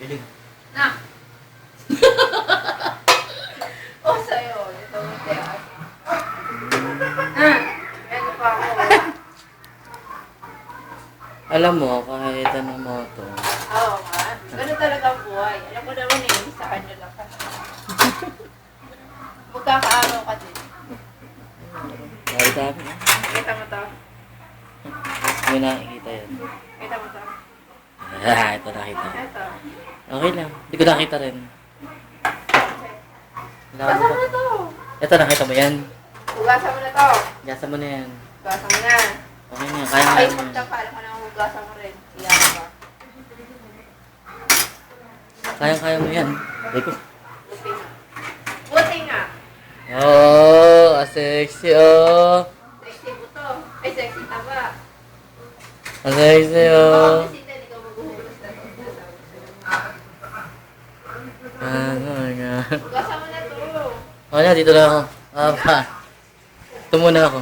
Kilig. Na! Oh, sa'yo. Ito mo siya. Meron pa ako. Alam mo, kahit ano mo to. Oo nga. Ganun talaga ang buhay. Alam mo naman eh, sa kanya lang ka. Magkakaaraw ka din. Nakita mo. Kita mo to. May nakikita yan. Kita mo to. Ah, ito nakita. Ito. Okay lang. Hindi ko nakita rin. Basa mo na to. Ito, nakita mo yan. Hugasan mo na to. Gasa mo na yan. Hugasan mo na. Okay na, kaya Ay, nga mo. punta pa. Alam ko na hugasan mo rin. Iyan ka. Kaya mo yan. Eko. Buti nga. Buti nga. Oh, sexy oh. Sexy buto. Ay, sexy taba. Sexy Baka oh. kasi hindi ka maghuhulos na to. Ano nga. Hugasan mo na to. Okay na, dito na ako. Ah, pa. Ito muna ako.